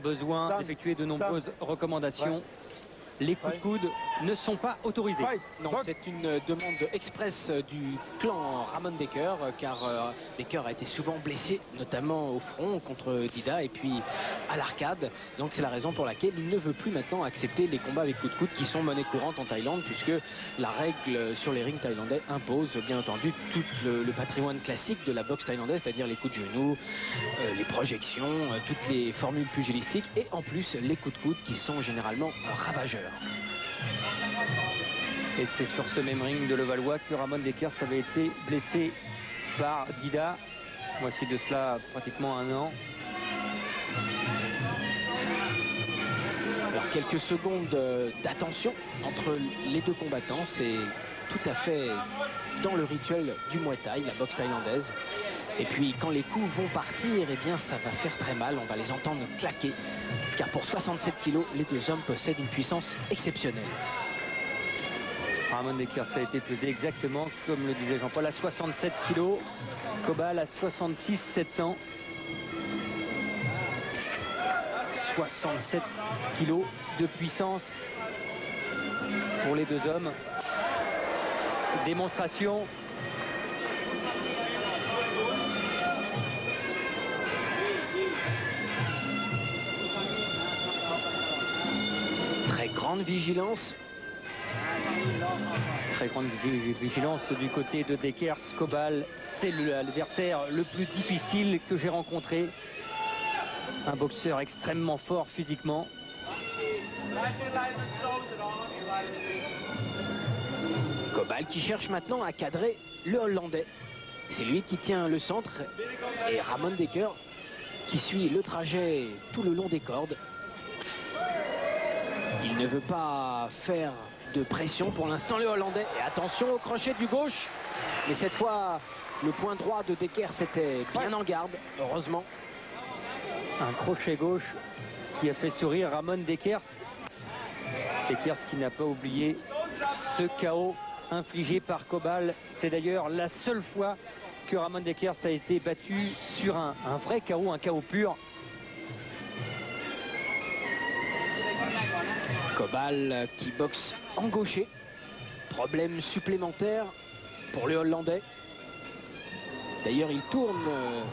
besoin d'effectuer de nombreuses recommandations. Les coups de coude ne sont pas autorisés. Non, c'est une demande express du clan Ramon Decker, car Decker a été souvent blessé, notamment au front contre Dida et puis à l'arcade. Donc c'est la raison pour laquelle il ne veut plus maintenant accepter les combats avec coups de coude qui sont monnaie courante en Thaïlande, puisque la règle sur les rings thaïlandais impose bien entendu tout le patrimoine classique de la boxe thaïlandaise, c'est-à-dire les coups de genoux, les projections, toutes les formules pugilistiques et en plus les coups de coude qui sont généralement ravageurs. Et c'est sur ce même ring de Levallois que Ramon Deckers avait été blessé par Dida. Voici de cela pratiquement un an. Alors quelques secondes d'attention entre les deux combattants, c'est tout à fait dans le rituel du Muay Thai, la boxe thaïlandaise. Et puis quand les coups vont partir, eh bien ça va faire très mal, on va les entendre claquer. Car pour 67 kilos, les deux hommes possèdent une puissance exceptionnelle. Ramon Deckers a été pesé exactement comme le disait Jean-Paul à 67 kilos. Cobal à 66 700. 67 kilos de puissance pour les deux hommes. Démonstration. Très grande vigilance. Très grande vigilance du côté de Deckers. Cobal, c'est l'adversaire le plus difficile que j'ai rencontré. Un boxeur extrêmement fort physiquement. Cobal qui cherche maintenant à cadrer le Hollandais. C'est lui qui tient le centre et Ramon Decker qui suit le trajet tout le long des cordes. Il ne veut pas faire de pression pour l'instant le Hollandais. Et attention au crochet du gauche. Mais cette fois, le point droit de Decker s'était bien en garde, heureusement. Un crochet gauche qui a fait sourire Ramon Deckers. Deckers qui n'a pas oublié ce KO infligé par Cobal. C'est d'ailleurs la seule fois que Ramon Deckers a été battu sur un vrai KO, un KO pur. Cobal qui boxe en gaucher. Problème supplémentaire pour le Hollandais. D'ailleurs, il tourne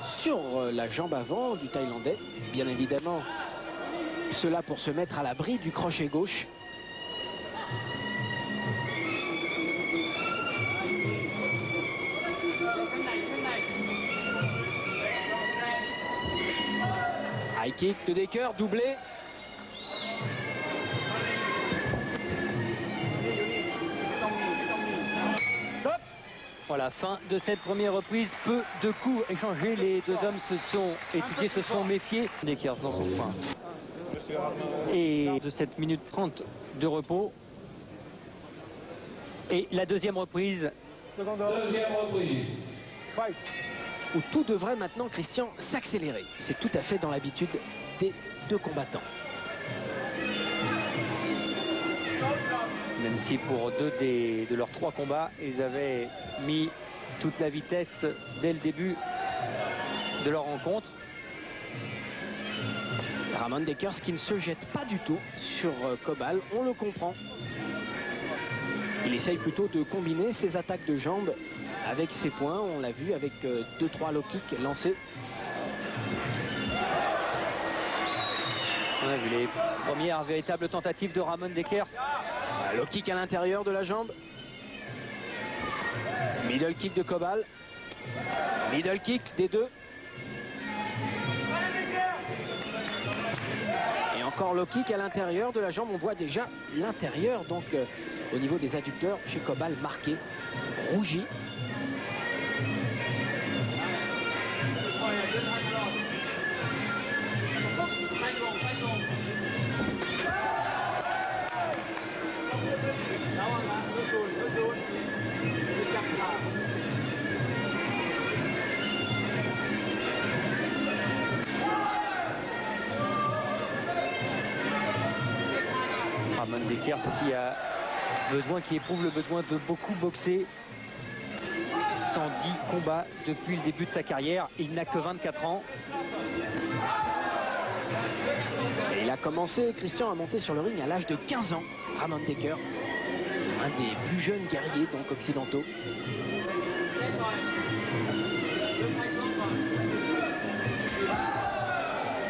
sur la jambe avant du Thaïlandais. Bien évidemment, cela pour se mettre à l'abri du crochet gauche. High kick de Decker, doublé. Voilà, fin de cette première reprise. Peu de coups échangés. Les deux hommes se sont étudiés, se sont méfiés. Deckers dans son coin. Et de cette minute 30 de repos. Et la deuxième reprise. Deuxième reprise. Fight. Où tout devrait maintenant, Christian, s'accélérer. C'est tout à fait dans l'habitude des deux combattants. Même si pour deux de leurs trois combats, ils avaient mis toute la vitesse dès le début de leur rencontre. Ramon Deckers qui ne se jette pas du tout sur Cobal, on le comprend. Il essaye plutôt de combiner ses attaques de jambes avec ses poings, on l'a vu avec 2-3 low kicks lancés. On a vu les premières véritables tentatives de Ramon Deckers. Low kick à l'intérieur de la jambe. Middle kick de Cobal. Middle kick des deux. Et encore low kick à l'intérieur de la jambe. On voit déjà l'intérieur, donc au niveau des adducteurs chez Cobal marqué, rougi. Ramon Deckers qui éprouve le besoin de beaucoup boxer. 110 combats depuis le début de sa carrière. Il n'a que 24 ans. commencé, Christian, à monter sur le ring à l'âge de 15 ans. Ramon Decker, un des plus jeunes guerriers donc occidentaux.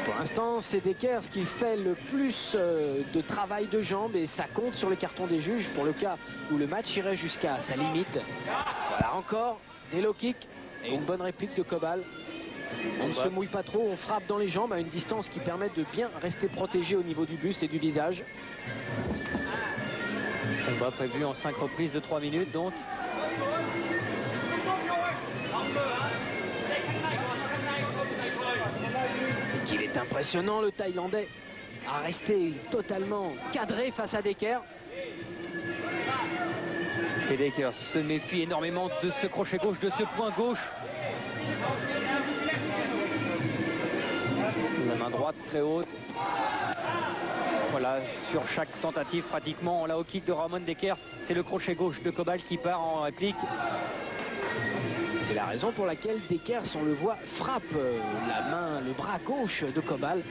Pour l'instant, c'est Decker qui fait le plus de travail de jambes et ça compte sur le carton des juges pour le cas où le match irait jusqu'à sa limite. Voilà encore des low kicks et une bonne réplique de Cobal. On ne se mouille pas trop, on frappe dans les jambes à une distance qui permet de bien rester protégé au niveau du buste et du visage. Combat prévu en 5 reprises de 3 minutes donc. Il est impressionnant le Thaïlandais à rester totalement cadré face à Decker. Et Decker se méfie énormément de ce crochet gauche, de ce point gauche. La main droite très haute. Voilà, sur chaque tentative pratiquement, la haut kick de Ramon Decker, c'est le crochet gauche de Cobal qui part en réplique. C'est la raison pour laquelle Decker, on le voit, frappe le bras gauche de Cobal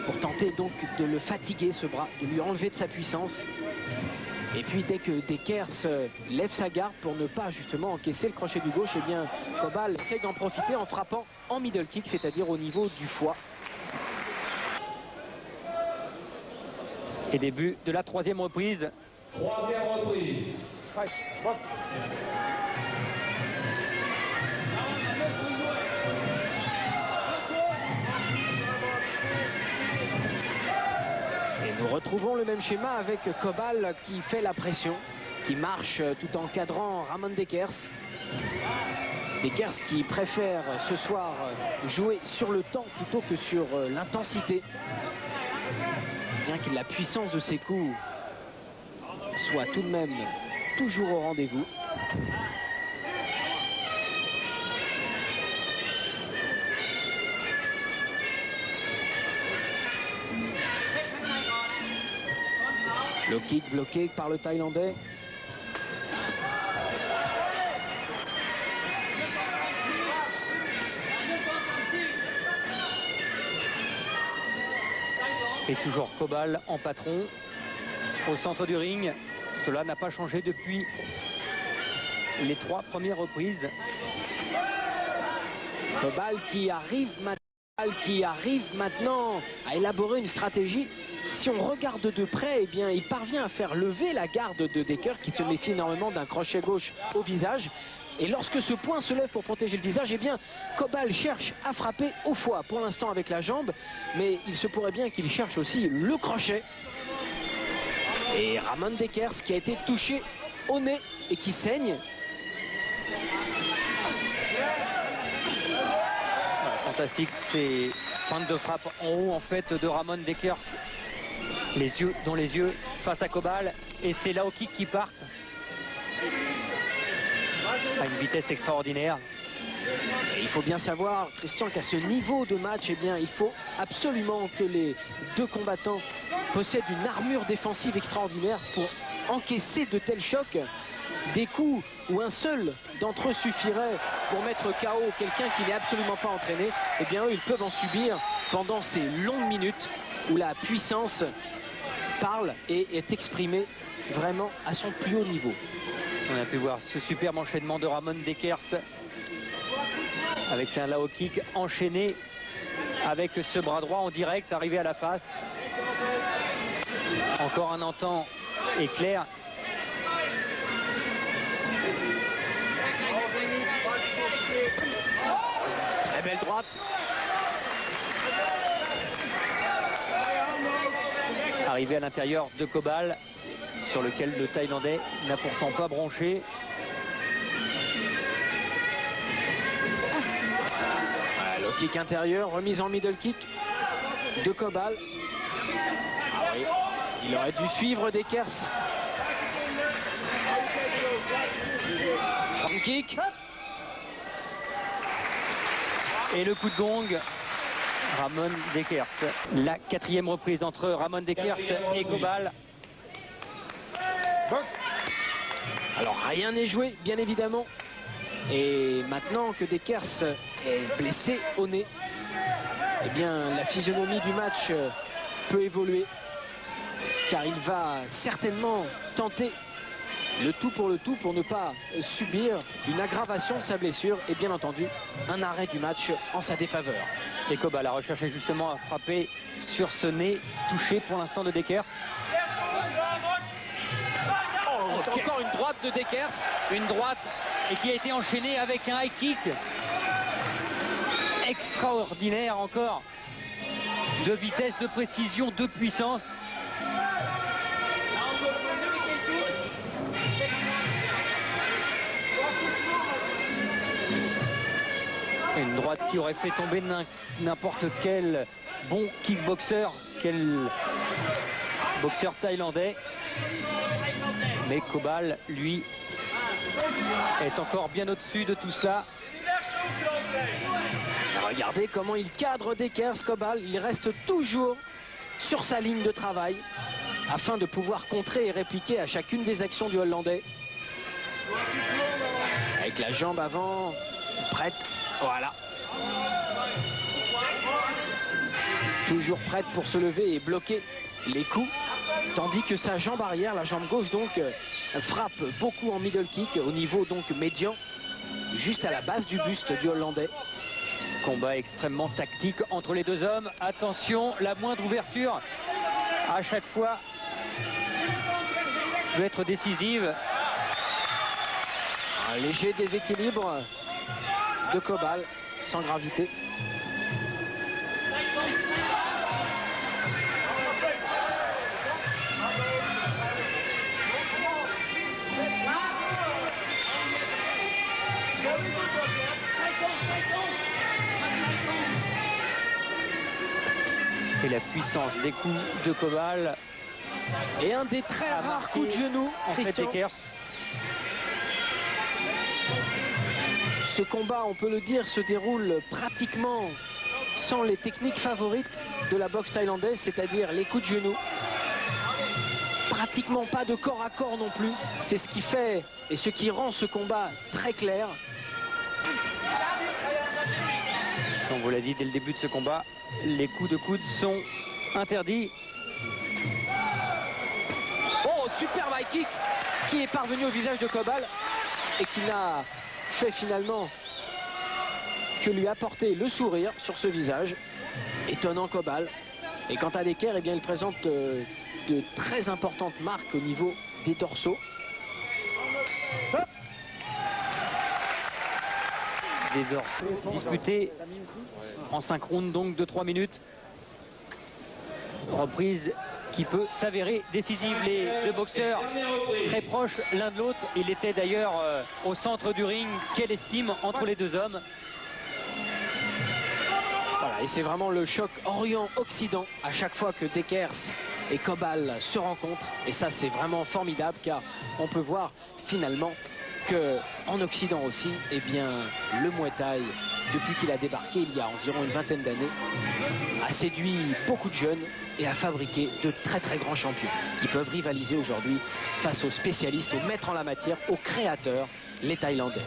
pour tenter donc de le fatiguer, ce bras, de lui enlever de sa puissance. Et puis dès que Decker lève sa garde pour ne pas justement encaisser le crochet du gauche, eh bien Cobal essaie d'en profiter en frappant en middle kick, c'est-à-dire au niveau du foie. Et début de la 3e reprise. 3e reprise. Et nous retrouvons le même schéma avec Cobal qui fait la pression, qui marche tout en cadrant Ramon Decker. Decker qui préfère ce soir jouer sur le temps plutôt que sur l'intensité. Bien que la puissance de ses coups soit tout de même toujours au rendez-vous. Le kick bloqué par le Thaïlandais. Et toujours Cobal en patron au centre du ring. Cela n'a pas changé depuis les 3 premières reprises. Cobal qui arrive maintenant à élaborer une stratégie. Si on regarde de près, eh bien, il parvient à faire lever la garde de Decker qui se méfie énormément d'un crochet gauche au visage. Et lorsque ce point se lève pour protéger le visage, eh bien, Cobal cherche à frapper au foie, pour l'instant avec la jambe, mais il se pourrait bien qu'il cherche aussi le crochet. Et Ramon Decker qui a été touché au nez et qui saigne. Voilà, fantastique, ces feintes de frappe en haut en fait de Ramon Decker. Les yeux dans les yeux face à Cobal. Et c'est là au kick qui partent. À une vitesse extraordinaire. Et il faut bien savoir, Christian, qu'à ce niveau de match, eh bien, il faut absolument que les deux combattants possèdent une armure défensive extraordinaire pour encaisser de tels chocs. Des coups où un seul d'entre eux suffirait pour mettre KO quelqu'un qui n'est absolument pas entraîné, eh bien, eux, ils peuvent en subir pendant ces longues minutes où la puissance parle et est exprimée vraiment à son plus haut niveau. On a pu voir ce superbe enchaînement de Ramon Decker avec un Lao kick enchaîné avec ce bras droit en direct arrivé à la face. Encore un entend éclair. Très belle droite. Arrivé à l'intérieur de Cobal, sur lequel le Thaïlandais n'a pourtant pas bronché. Voilà, le kick intérieur, remise en middle kick de Cobal. Ah oui, il aurait dû suivre Decker. Front kick. Et le coup de gong, Ramon Decker. La 4e reprise entre Ramon Decker et Cobal. Alors rien n'est joué, bien évidemment. Et maintenant que Decker est blessé au nez, eh bien la physionomie du match peut évoluer, car il va certainement tenter le tout pour ne pas subir une aggravation de sa blessure et bien entendu un arrêt du match en sa défaveur. Et Cobal a recherché justement à frapper sur ce nez touché pour l'instant de Dekers. Encore une droite de Dekers. Une droite et qui a été enchaînée avec un high kick. Extraordinaire encore. De vitesse, de précision, de puissance. Une droite qui aurait fait tomber n'importe quel bon kickboxer, quel boxeur thaïlandais. Mais Cobal, lui, est encore bien au-dessus de tout cela. Regardez comment il cadre Dekers, Cobal. Il reste toujours sur sa ligne de travail afin de pouvoir contrer et répliquer à chacune des actions du Hollandais. Avec la jambe avant, prête. Voilà. Toujours prête pour se lever et bloquer les coups. Tandis que sa jambe arrière, la jambe gauche donc, frappe beaucoup en middle kick au niveau donc médian, juste à la base du buste du Hollandais. Combat extrêmement tactique entre les deux hommes. Attention, la moindre ouverture à chaque fois peut être décisive. Un léger déséquilibre de Cobal, sans gravité. Et la puissance des coups de Cobal. Et un des très rares coups de genou, Christian. Dekers. Ce combat, on peut le dire, se déroule pratiquement sans les techniques favorites de la boxe thaïlandaise, c'est-à-dire les coups de genou. Pratiquement pas de corps à corps non plus. C'est ce qui fait et ce qui rend ce combat très clair. On vous l'a dit dès le début de ce combat, les coups de coude sont interdits. Oh, super high kick qui est parvenu au visage de Cobal et qui n'a fait finalement que lui apporter le sourire sur ce visage. Étonnant Cobal. Et quant à Dekers, eh bien, il présente de très importantes marques au niveau des dorsaux. Hop. Des dorsaux disputés en 5 rounds donc de 3 minutes. Reprise qui peut s'avérer décisive. Les deux boxeurs très proches l'un de l'autre. Il était d'ailleurs au centre du ring. Quelle estime entre les deux hommes. Voilà, et c'est vraiment le choc Orient-Occident à chaque fois que Dekers et Cobal se rencontrent. Et ça, c'est vraiment formidable car on peut voir finalement qu'en Occident aussi, eh bien, le Muay Thai, depuis qu'il a débarqué il y a environ une vingtaine d'années, a séduit beaucoup de jeunes et a fabriqué de très très grands champions qui peuvent rivaliser aujourd'hui face aux spécialistes, aux maîtres en la matière, aux créateurs, les Thaïlandais.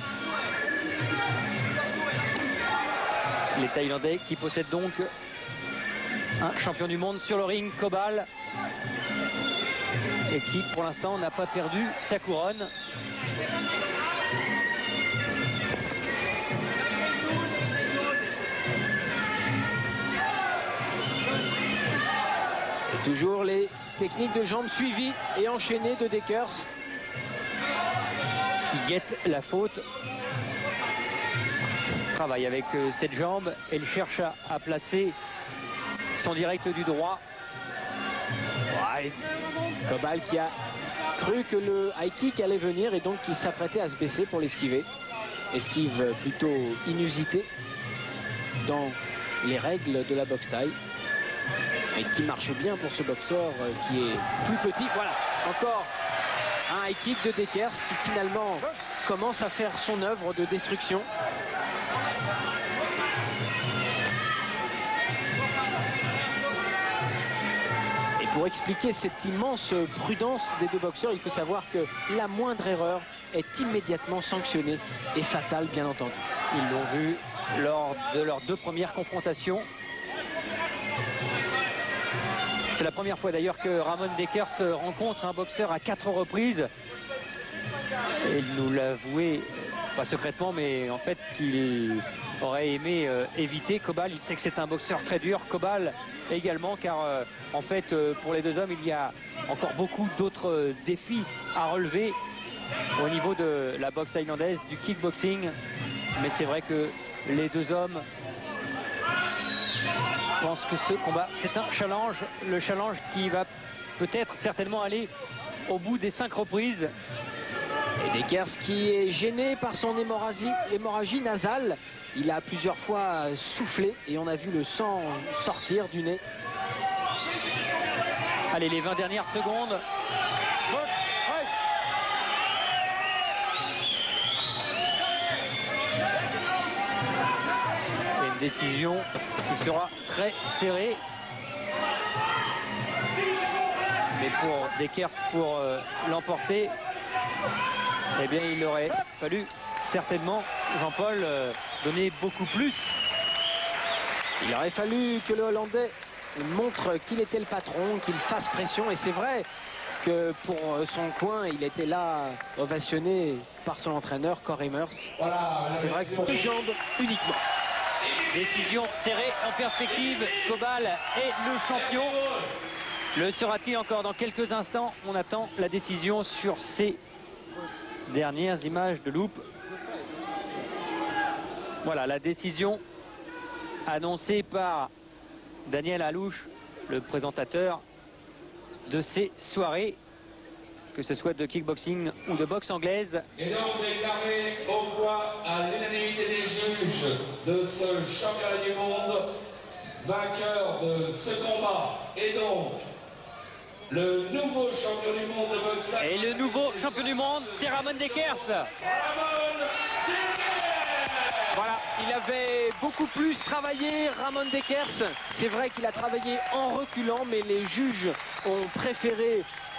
Les Thaïlandais qui possèdent donc un champion du monde sur le ring, Cobal, et qui pour l'instant n'a pas perdu sa couronne. Et toujours les techniques de jambes suivies et enchaînées de Dekers. Qui guette la faute. Travaille avec cette jambe. Elle cherche à placer son direct du droit. Ouais. Cobal qui a cru que le high kick allait venir et donc qui s'apprêtait à se baisser pour l'esquiver. Esquive plutôt inusitée dans les règles de la boxe thaï. Et qui marche bien pour ce boxeur qui est plus petit. Voilà, encore un high kick de Dekers qui finalement commence à faire son œuvre de destruction. Et pour expliquer cette immense prudence des deux boxeurs, il faut savoir que la moindre erreur est immédiatement sanctionnée et fatale, bien entendu. Ils l'ont vu lors de leurs deux premières confrontations. C'est la première fois d'ailleurs que Ramon Dekers rencontre un boxeur à 4 reprises. Et il nous l'a avoué, pas secrètement, mais en fait qu'il aurait aimé éviter Cobal. Il sait que c'est un boxeur très dur, Cobal également, car en fait pour les deux hommes il y a encore beaucoup d'autres défis à relever au niveau de la boxe thaïlandaise, du kickboxing. Mais c'est vrai que les deux hommes pensent que ce combat c'est un challenge, le challenge qui va peut-être certainement aller au bout des 5 reprises. Et Dekers qui est gêné par son hémorragie nasale. Il a plusieurs fois soufflé et on a vu le sang sortir du nez. Allez, les 20 dernières secondes. Et une décision qui sera très serrée. Mais pour Dekers, pour l'emporter, eh bien il aurait fallu certainement, Jean-Paul, donner beaucoup plus. Il aurait fallu que le Hollandais montre qu'il était le patron, qu'il fasse pression. Et c'est vrai que pour son coin, il était là ovationné par son entraîneur, Corey Meurs. Voilà, C'est vrai que pour les jambes uniquement. Décision serrée en perspective. Cobal est le champion. Le sera-t-il encore dans quelques instants? On attend la décision sur ces dernières images de loupe. Voilà la décision annoncée par Daniel Alouche, le présentateur de ces soirées, que ce soit de kickboxing ou de boxe anglaise. Et donc déclaré au point à l'unanimité des juges de ce championnat du monde, vainqueur de ce combat et donc le nouveau champion du monde de boxe. Et le nouveau champion du monde, c'est Ramon Dekers. Voilà, il avait beaucoup plus travaillé, Ramon Dekers. C'est vrai qu'il a travaillé en reculant, mais les juges ont préféré